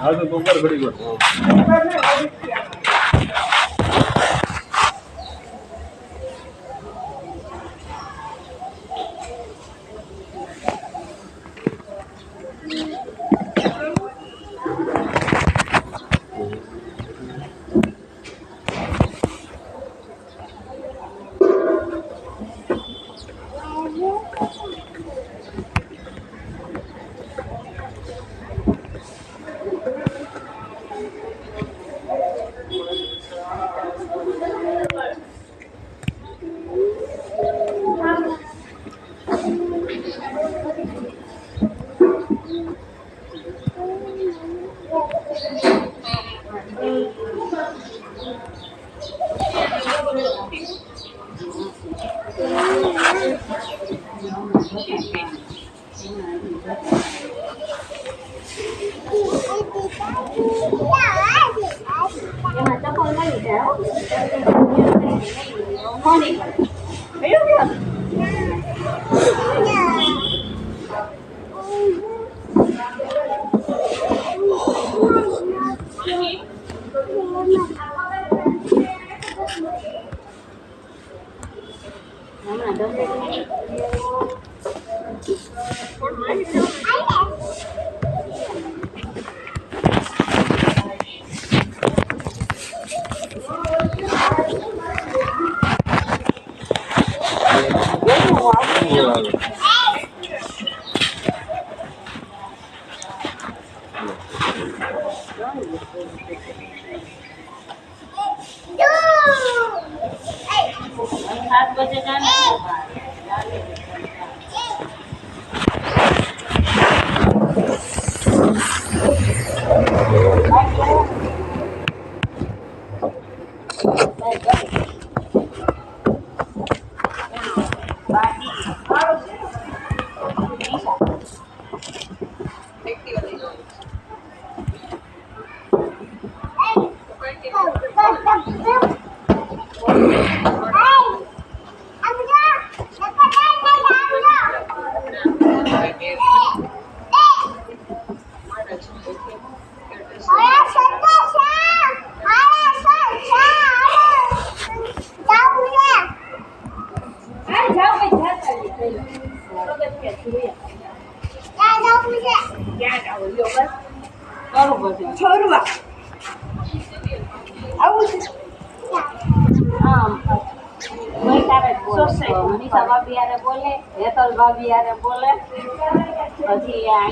हाँ तो तुम कर बड़ी कर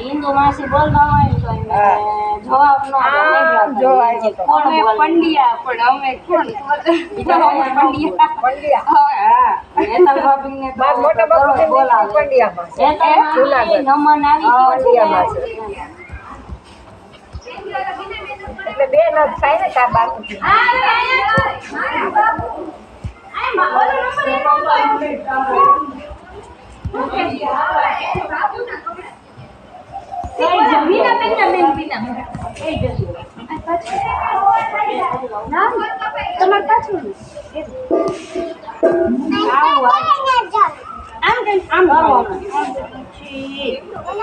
हिंदू मासी बोलता હોય તો જવાબ નો કોણ પંડિયા પણ અમે પંડિયા હા હેતલ ભાભી ને મોટા બાબુ બોલાવે પંડિયા નમન આવી એટલે બે ન થાય ને કા બાપુ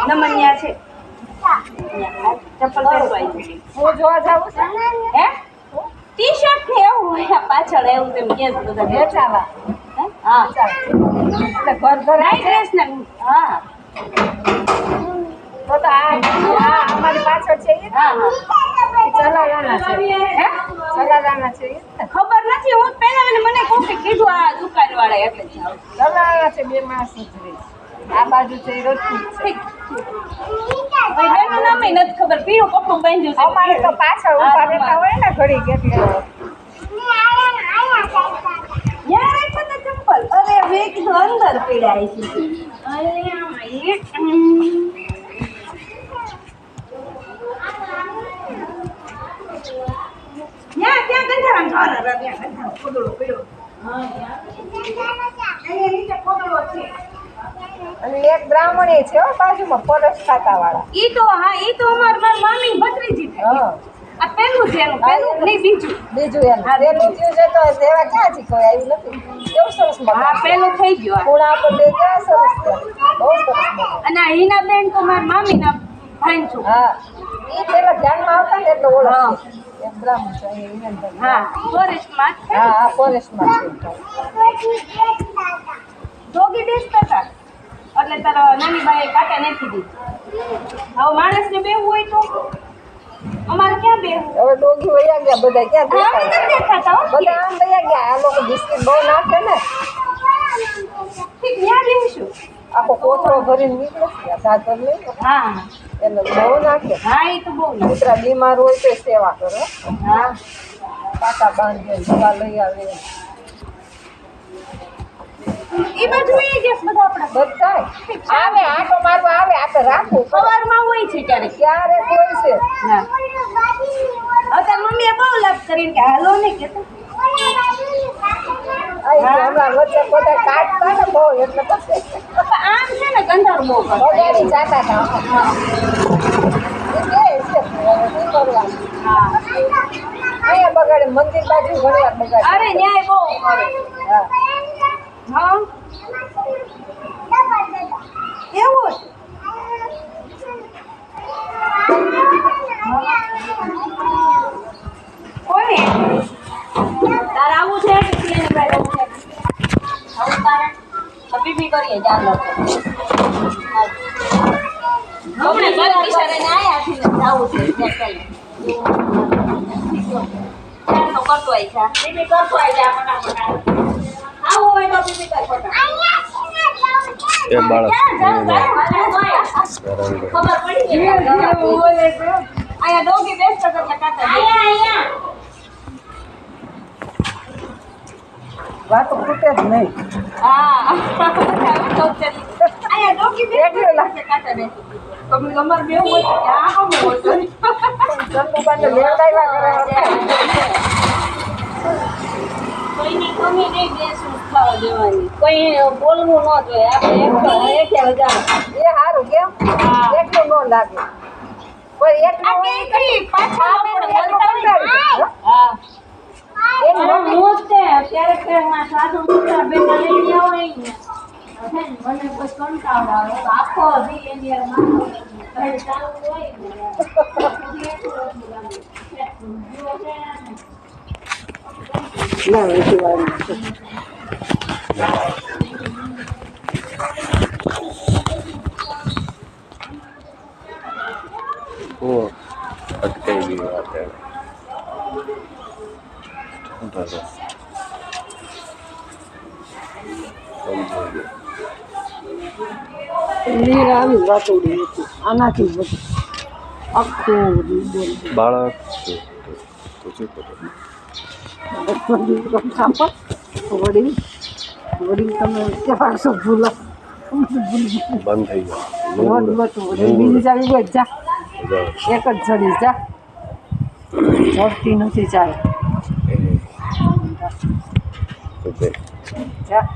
નમન્યા છે ચપ્પલ હું જોવા જાઉં છું હે ટી શર્ટ ને એવું પાછળ એવું તેમ કે બધા વેચાવા હા એટલે ઘર ઘર ડ્રેસ ને હા તો આ અમારી પાછળ છે હા ચલાવાના છે હે ચલાવાના છે ખબર નથી હું પહેલા મને કોકે કીધું આ દુકાન વાળા એટલે ચલાવાના છે બે માસ સુધી આ બાજુ છે રોટલી ઠીક એનું નામ નથી ખબર પીળું કપડું બાંધ્યું છે અમારે તો પાછળ ઊભા રહેતા હોય ને ઘડી કેટલી યાર એક પતા ચપ્પલ અરે વે કીધું અંદર પીડાય છે અરે યા ત્યાં ગંધારામ જવાના ત્યાં ગંધારામ કોદળો પીડ્યો હા અહીંયા નીચે કોદળો છે અને એક બ્રાહ્મણી છે હો બાજુમાં પરસ ખાતા વાળા ઈ તો હા ઈ તો અમાર મામી ભત્રીજી થાય આ પેલું છે એનું પેલું નહીં બીજું એનું પેલું થયું છે તો સેવા ક્યાં છે કોઈ આવી નથી કેવું સરસ હા પેલું થઈ ગયું પૂણા પર બે ક્યાં સરસ બહુ સરસ અને હિના બેન તો માર મામીના ફાઈન છું હા એ પેલા ધ્યાનમાં આવતા ને એટલે ઓળખ એક બ્રાહ્મણ છે અહીંયા વિનંતી હા ફોરેસ્ટમાં હા હા ફોરેસ્ટમાં છે જોગી બેસતા હતા એટલે તારા નાની બાઈ કાંટા નાખી દીધી હવે માણસને બેવું હોય તો અમારે ક્યાં બેવું હવે ડોગી વયા ગયા બધા ક્યાં હવે દેખાય નથી દેખાતા હો બધા આમ વયા ગયા આ લોકો બિસ્કિટ બહુ નાખે ને ઠીક ત્યાં બેસું આખો કોથળો ભરીને નીકળે છે ધાતર લઈ હા એટલે બહુ નાખે હા એ તો બહુ ના કૂતરા બીમાર હોય તો સેવા કરો હા પાટા બાંધે દવા લઈ આવે એ બાજુ એ ગેસ બધા આપણા બધાય આવે આટો મારવા આવે આપણે રાખવું સવારમાં હોય છે ક્યારેક ક્યારે કોઈ છે હા અત્યારે મમ્મીએ બહુ લાભ કરીને કે હાલો ને કે હમણાં વચ્ચે બધા કાઢતા ને બહુ એટલે પછી આમ છે ને ગંધાર બહુ કરતા બગાડી જાતા હતા એ કે છે શું કરવાનું હા અહીંયા બગાડે મંદિર બાજુ ઘણી વાર બગાડે અરે ન્યાય બહુ કરે હા હા એવું કોને તાર આવું છે કે પીએની ભાઈ આવું છે આવું તારે તો બીબી કરીએ ચાલો હમણાં ઘરે બિચારાને આયા છે આવું છે ત્યાં ચાલે તો કરતો આવી જા બીબી કરતો આવી જા ફટાફટ આવું હોય તો બીબી કર ફટાફટ એ બાળક ખબર પડી ગઈ અહીંયા ડોગી બેસતો એટલે કાકા અહીંયા વાતો ખૂટે જ નહીં હા અહીંયા ડોગી બેસતો એટલે કાકા દે તમે ગમર બેવ હોય તો ક્યાં આમ હોય તો ચંદુબાને લેવડાવ્યા કરે કોઈની કમી નહીં બેસવું ખાવા દેવાની કોઈ બોલવું ન જોઈએ આપણે એક હજાર એ સારું કેમ એટલું ન લાગે કોઈ એટલું પાછા આપણે એટલું કંટાળી હા એક મોસ્તે ક્યારેક ક્યારેક સાધુ મિત્ર બેટા લઈ આવો ને મને કોઈ કંટાળો આવે તો આખો દી એની માં ચાલુ હોય ના નથી વાર અટકાઈ ગઈ વાત નીર આવી વાતોડી હતી આનાથી બધું આખું બોલ બાળક છે તો શું કરો વડીલ વડીલ તમે ક્યાં છો ભૂલો બંધ થઈ નોટ બતું બીજી ચાવી બોલ જા ગયા એક જ ચડી જા ઝડપી નથી ચાલે જા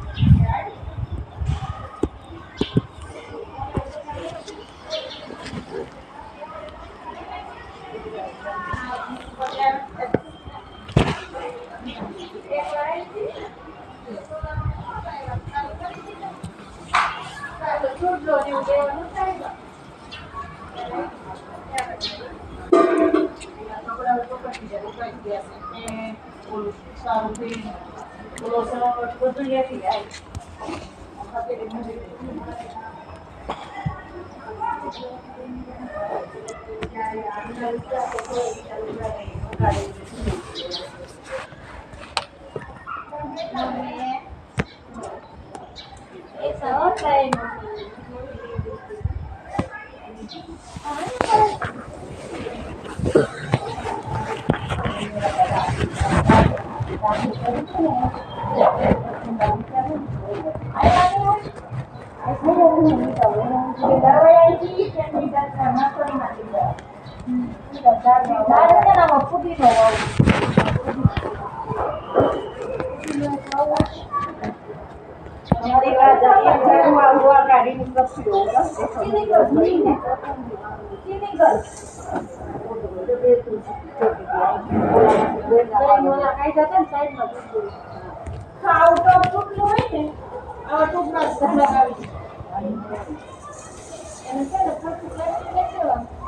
Ini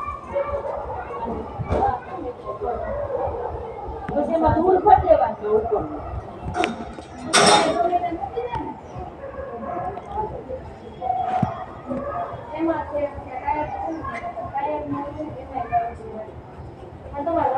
પછી એમાં ધૂળ ભરી લેવાનું. એમાં છે કે ટાયર નું એમાં આ તમારે